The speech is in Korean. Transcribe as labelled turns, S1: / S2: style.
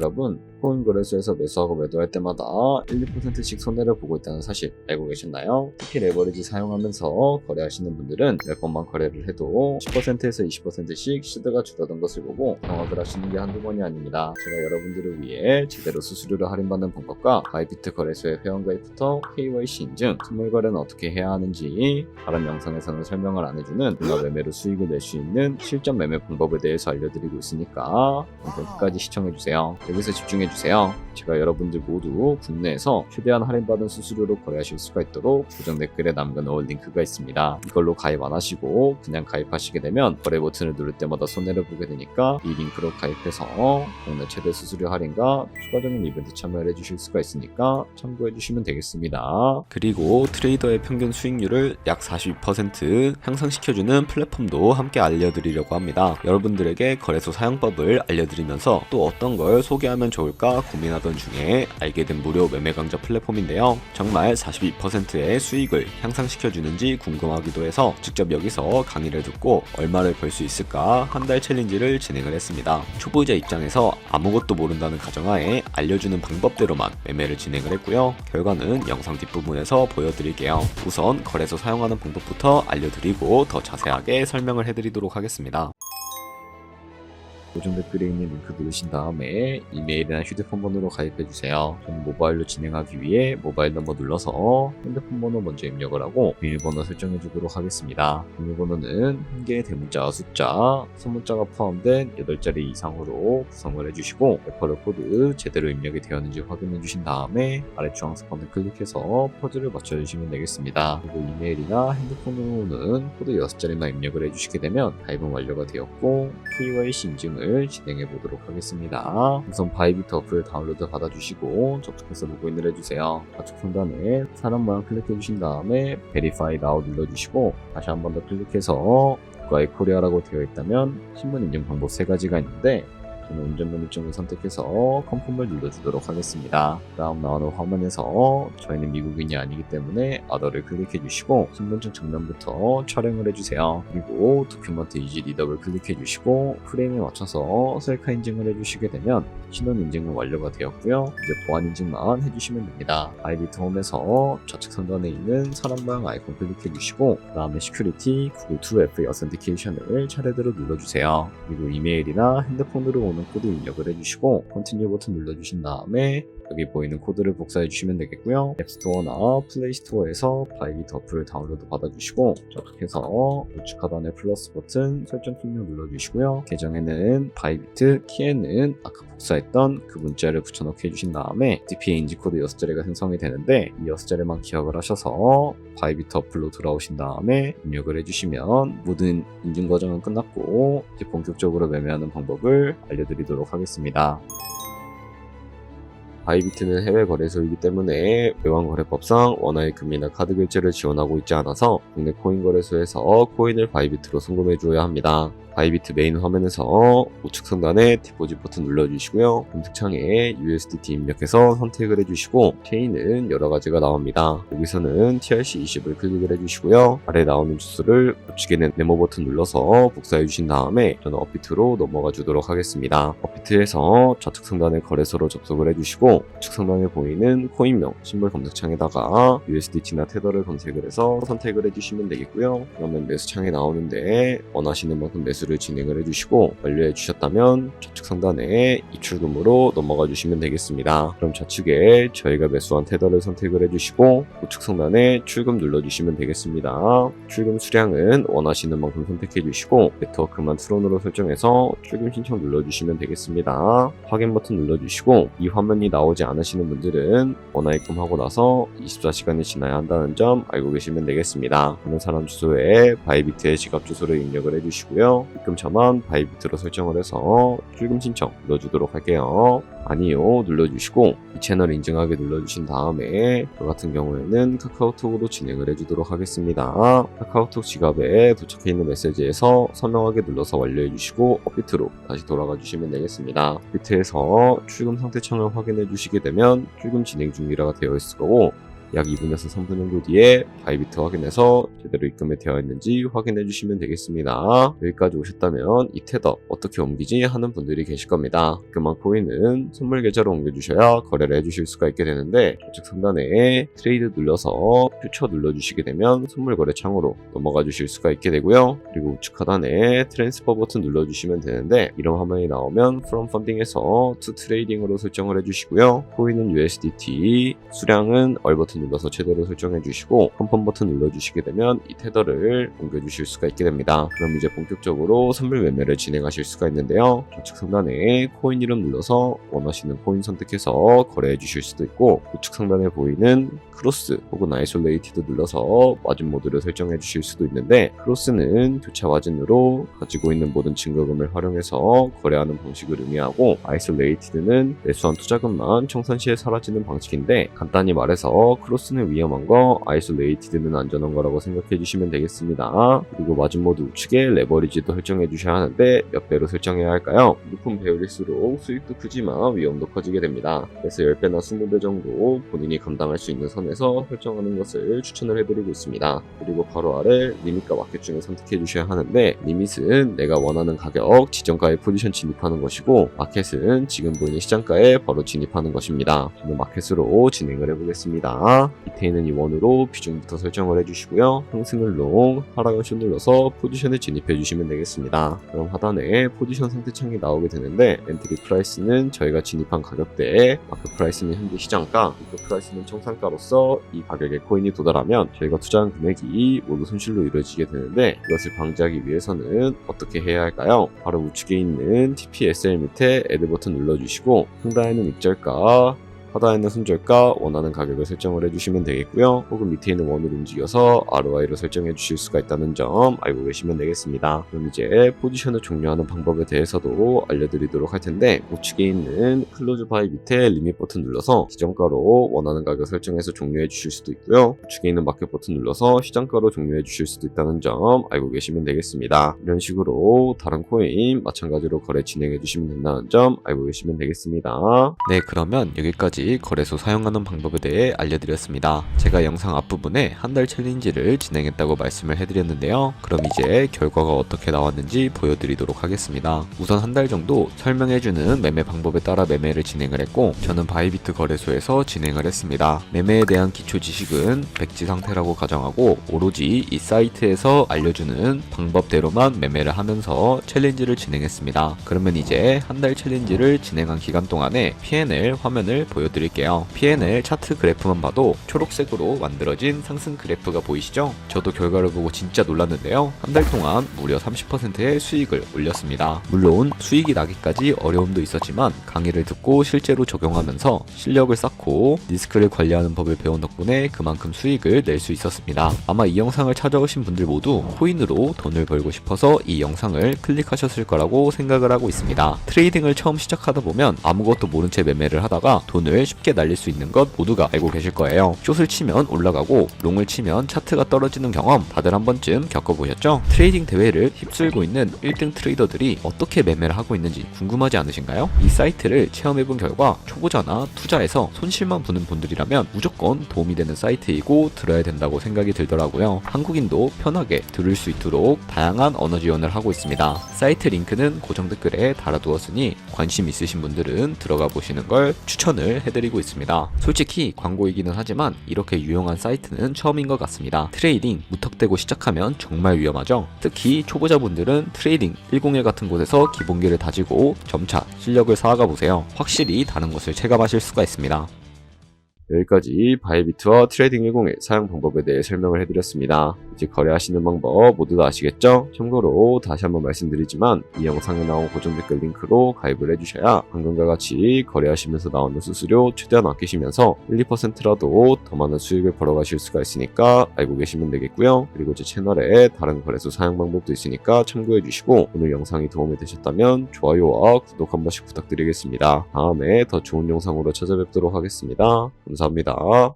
S1: 여러분, 코인 거래소에서 매수하고 매도할 때마다 1, 2%씩 손해를 보고 있다는 사실 알고 계셨나요? 특히 레버리지 사용하면서 거래하시는 분들은 몇 번만 거래를 해도 10%에서 20%씩 시드가 줄어든 것을 보고 경악을 하시는 게 한두 번이 아닙니다. 제가 여러분들을 위해 제대로 수수료를 할인받는 방법과 바이비트 거래소의 회원가입부터 KYC 인증, 선물 거래는 어떻게 해야 하는지 다른 영상에서는 설명을 안 해주는 누가 매매로 수익을 낼 수 있는 실전 매매 방법에 대해서 알려드리고 있으니까 영상 끝까지 시청해주세요. 여기서 집중해주세요. 제가 여러분들 모두 국내에서 최대한 할인받은 수수료로 거래하실 수가 있도록 고정 댓글에 남겨놓을 링크가 있습니다. 이걸로 가입 안 하시고 그냥 가입하시게 되면 거래 버튼을 누를 때마다 손해를 보게 되니까 이 링크로 가입해서 국내 최대 수수료 할인과 추가적인 이벤트 참여를 해주실 수가 있으니까 참고해주시면 되겠습니다. 그리고 트레이더의 평균 수익률을 약 42% 향상시켜주는 플랫폼도 함께 알려드리려고 합니다. 여러분들에게 거래소 사용법을 알려드리면서 또 어떤 걸 소개하면 좋을까 고민하던 중에 알게 된 무료 매매 강좌 플랫폼인데요. 정말 42%의 수익을 향상시켜주는지 궁금하기도 해서 직접 여기서 강의를 듣고 얼마를 벌 수 있을까 한 달 챌린지를 진행을 했습니다. 초보자 입장에서 아무것도 모른다는 가정하에 알려주는 방법대로만 매매를 진행을 했고요. 결과는 영상 뒷부분에서 보여드릴게요. 우선 거래소 사용하는 방법부터 알려드리고 더 자세하게 설명을 해드리도록 하겠습니다. 고정 댓글에 있는 링크 누르신 다음에 이메일이나 휴대폰 번호로 가입해주세요. 저는 모바일로 진행하기 위해 모바일 넘버 눌러서 핸드폰 번호 먼저 입력을 하고 비밀번호 설정해주도록 하겠습니다. 비밀번호는 한 개의 대문자와 숫자, 소문자가 포함된 8자리 이상으로 구성을 해주시고 레퍼럴 코드 제대로 입력이 되었는지 확인해주신 다음에 아래 주황색 버튼 클릭해서 퍼즐을 맞춰주시면 되겠습니다. 그리고 이메일이나 핸드폰으로는 코드 6자리만 입력을 해주시게 되면 가입은 완료가 되었고 KYC 인증을 진행해 보도록 하겠습니다. 우선 바이비트 어플을 다운로드 받아주시고 접속해서 로그인을 해주세요. 좌측 상단에 사람 모양 클릭해 주신 다음에 Verify Now 눌러주시고 다시 한 번 더 클릭해서 국가의 코리아라고 되어 있다면 신분 인증 방법 3가지가 있는데 저는 운전면허증을 선택해서 컨펌을 눌러주도록 하겠습니다. 다음 나오는 화면에서 저희는 미국인이 아니기 때문에 Other를 클릭해 주시고 신분증 정면부터 촬영을 해주세요. 그리고 도큐먼트 이지 리더블 클릭해 주시고 프레임에 맞춰서 셀카 인증을 해주시게 되면 신원 인증은 완료가 되었고요. 이제 보안 인증만 해주시면 됩니다. 바이비트 홈에서 좌측 상단에 있는 사람 모양 아이콘 클릭해 주시고 그 다음에 시큐리티 구글 2FA 어센티케이션을 차례대로 눌러주세요. 그리고 이메일이나 핸드폰으로 오는 코드 입력을 해주시고 컨티뉴 버튼 눌러주신 다음에 여기 보이는 코드를 복사해 주시면 되겠고요. 앱스토어나 플레이스토어에서 바이비트 어플을 다운로드 받아주시고 접속해서 우측 하단의 플러스 버튼 설정 기능 눌러주시고요. 계정에는 바이비트, 키에는 아까 복사했던 그 문자를 붙여넣기 해주신 다음에 DPA 인지 코드 6자리가 생성이 되는데 이 6자리만 기억을 하셔서 바이비트 어플로 들어오신 다음에 입력을 해주시면 모든 인증 과정은 끝났고 이제 본격적으로 매매하는 방법을 알려드리도록 하겠습니다. 바이비트는 해외 거래소이기 때문에 외환거래법상 원화의 금리나 카드 결제를 지원하고 있지 않아서 국내 코인 거래소에서 코인을 바이비트로 송금해 주어야 합니다. 바이비트 메인 화면에서 우측 상단에 디포짓 버튼 눌러주시고요. 검색창에 USDT 입력해서 선택을 해주시고 체인은 여러가지가 나옵니다. 여기서는 TRC20을 클릭을 해주시고요. 아래 나오는 주소를 우측에는 네모 버튼 눌러서 복사해 주신 다음에 저는 업비트로 넘어가 주도록 하겠습니다. 업비트에서 좌측 상단에 거래소로 접속을 해주시고 우측 상단에 보이는 코인명 심볼 검색창에다가 USDT나 테더를 검색을 해서 선택을 해주시면 되겠고요. 그러면 매수창에 나오는데 원하시는 만큼 매수를 진행을 해주시고 완료해 주셨다면 좌측 상단에 입출금으로 넘어가 주시면 되겠습니다. 그럼 좌측에 저희가 매수한 테더를 선택을 해주시고 우측 상단에 출금 눌러주시면 되겠습니다. 출금 수량은 원하시는 만큼 선택해 주시고 네트워크만 트론으로 설정해서 출금 신청 눌러주시면 되겠습니다. 확인 버튼 눌러주시고 이 화면이 나오지 않으시는 분들은 원화 입금하고 나서 24시간이 지나야 한다는 점 알고 계시면 되겠습니다. 하는 사람 주소에 바이비트의 지갑 주소를 입력을 해주시고요. 입금처만 바이비트로 설정을 해서 출금 신청 눌러주도록 할게요. 아니요 눌러주시고 이 채널 인증하게 눌러주신 다음에 저 같은 경우에는 카카오톡으로 진행을 해주도록 하겠습니다. 카카오톡 지갑에 도착해 있는 메시지에서 서명하게 눌러서 완료해주시고 업비트로 다시 돌아가 주시면 되겠습니다. 업비트에서 출금 상태 창을 확인해 주시게 되면 출금 진행 중이라가 되어 있을 거고 약 2분에서 3분 정도 뒤에 바이비트 확인해서 제대로 입금이 되어 있는지 확인해 주시면 되겠습니다. 여기까지 오셨다면 이 테더 어떻게 옮기지 하는 분들이 계실 겁니다. 입금한 코인은 선물 계좌로 옮겨주셔야 거래를 해주실 수가 있게 되는데, 우측 상단에 트레이드 눌러서 퓨처 눌러주시게 되면 선물 거래 창으로 넘어가 주실 수가 있게 되고요. 그리고 우측 하단에 트랜스퍼 버튼 눌러주시면 되는데, 이런 화면이 나오면 from funding에서 to trading으로 설정을 해주시고요. 코인은 USDT, 수량은 얼 버튼 눌러서 최대로 설정해 주시고 컨펌 버튼 눌러주시게 되면 이 테더를 옮겨주실 수가 있게 됩니다. 그럼 이제 본격적으로 선물 매매를 진행하실 수가 있는데요. 좌측 상단에 코인 이름 눌러서 원하시는 코인 선택해서 거래해 주실 수도 있고, 우측 상단에 보이는 크로스 혹은 아이솔레이티드 눌러서 마진 모드를 설정해 주실 수도 있는데, 크로스는 교차 마진으로 가지고 있는 모든 증거금을 활용해서 거래하는 방식을 의미하고, 아이솔레이티드는 매수한 투자금만 청산 시에 사라지는 방식인데, 간단히 말해서 크로스는 위험한 거, 아이솔레이티드는 안전한 거라고 생각해 주시면 되겠습니다. 그리고 마진 모드 우측에 레버리지도 설정해 주셔야 하는데, 몇 배로 설정해야 할까요? 높은 배율일수록 수익도 크지만 위험도 커지게 됩니다. 그래서 10배나 20배 정도 본인이 감당할 수 있는 선에서 설정하는 것을 추천을 해드리고 있습니다. 그리고 바로 아래 리밋과 마켓 중에 선택해 주셔야 하는데, 리밋은 내가 원하는 가격 지정가에 포지션 진입하는 것이고, 마켓은 지금 보이는 시장가에 바로 진입하는 것입니다. 저는 마켓으로 진행을 해보겠습니다. 밑에 있는 이 원으로 비중부터 설정을 해주시고요. 상승을 롱, 하락을 숏 눌러서 포지션에 진입해 주시면 되겠습니다. 그럼 하단에 포지션 상태 창이 나오게 되는데, 엔트리 프라이스는 저희가 진입한 가격대에, 마켓 프라이스는 현재 시장가, 리그 프라이스는 청산가로서 이 가격에 코인이 도달하면 저희가 투자한 금액이 모두 손실로 이루어지게 되는데, 이것을 방지하기 위해서는 어떻게 해야 할까요? 바로 우측에 있는 TPSL 밑에 애드 버튼 눌러주시고, 상단에는 익절가, 하단에는 손절가, 원하는 가격을 설정을 해주시면 되겠고요. 혹은 밑에 있는 원을 움직여서 ROI를 설정해 주실 수가 있다는 점 알고 계시면 되겠습니다. 그럼 이제 포지션을 종료하는 방법에 대해서도 알려드리도록 할 텐데, 우측에 있는 클로즈 바이 밑에 리밋 버튼 눌러서 지정가로 원하는 가격 설정해서 종료해 주실 수도 있고요. 우측에 있는 마켓 버튼 눌러서 시장가로 종료해 주실 수도 있다는 점 알고 계시면 되겠습니다. 이런 식으로 다른 코인 마찬가지로 거래 진행해 주시면 된다는 점 알고 계시면 되겠습니다. 네, 그러면 여기까지 거래소 사용하는 방법에 대해 알려드렸습니다. 제가 영상 앞부분에 한 달 챌린지를 진행했다고 말씀을 해드렸는데요. 그럼 이제 결과가 어떻게 나왔는지 보여드리도록 하겠습니다. 우선 한 달 정도 설명해주는 매매 방법에 따라 매매를 진행을 했고, 저는 바이비트 거래소에서 진행을 했습니다. 매매에 대한 기초 지식은 백지 상태라고 가정하고, 오로지 이 사이트에서 알려주는 방법대로만 매매를 하면서 챌린지를 진행했습니다. 그러면 이제 한 달 챌린지를 진행한 기간 동안에 P&L 화면을 보여드릴게요. P&L 차트 그래프만 봐도 초록색으로 만들어진 상승 그래프가 보이시죠? 저도 결과를 보고 진짜 놀랐는데요. 한 달 동안 무려 30%의 수익을 올렸습니다. 물론 수익이 나기까지 어려움도 있었지만, 강의를 듣고 실제로 적용하면서 실력을 쌓고 리스크를 관리하는 법을 배운 덕분에 그만큼 수익을 낼 수 있었습니다. 아마 이 영상을 찾아오신 분들 모두 코인으로 돈을 벌고 싶어서 이 영상을 클릭하셨을 거라고 생각을 하고 있습니다. 트레이딩을 처음 시작하다 보면 아무것도 모른 채 매매를 하다가 돈을 쉽게 날릴 수 있는 것 모두가 알고 계실 거예요. 숏을 치면 올라가고 롱을 치면 차트가 떨어지는 경험 다들 한 번쯤 겪어보셨죠? 트레이딩 대회를 휩쓸고 있는 1등 트레이더들이 어떻게 매매를 하고 있는지 궁금하지 않으신가요? 이 사이트를 체험해본 결과 초보자나 투자에서 손실만 보는 분들이라면 무조건 도움이 되는 사이트이고 들어야 된다고 생각이 들더라고요. 한국인도 편하게 들을 수 있도록 다양한 언어 지원을 하고 있습니다. 사이트 링크는 고정 댓글에 달아두었으니 관심 있으신 분들은 들어가 보시는 걸 추천을 해드리고 있습니다. 솔직히 광고이기는 하지만 이렇게 유용한 사이트는 처음인 것 같습니다. 트레이딩 무턱대고 시작하면 정말 위험하죠. 특히 초보자분들은 트레이딩 101 같은 곳에서 기본기를 다지고 점차 실력을 쌓아가 보세요. 확실히 다른 것을 체감하실 수가 있습니다. 여기까지 바이비트와 트레이딩 101 사용 방법에 대해 설명을 해드렸습니다. 이제 거래하시는 방법 모두 다 아시겠죠? 참고로 다시 한번 말씀드리지만 이 영상에 나온 고정 댓글 링크로 가입을 해주셔야 방금과 같이 거래하시면서 나오는 수수료 최대한 아끼시면서 1, 2%라도 더 많은 수익을 벌어가실 수가 있으니까 알고 계시면 되겠고요. 그리고 제 채널에 다른 거래소 사용 방법도 있으니까 참고해주시고, 오늘 영상이 도움이 되셨다면 좋아요와 구독 한 번씩 부탁드리겠습니다. 다음에 더 좋은 영상으로 찾아뵙도록 하겠습니다. 감사합니다.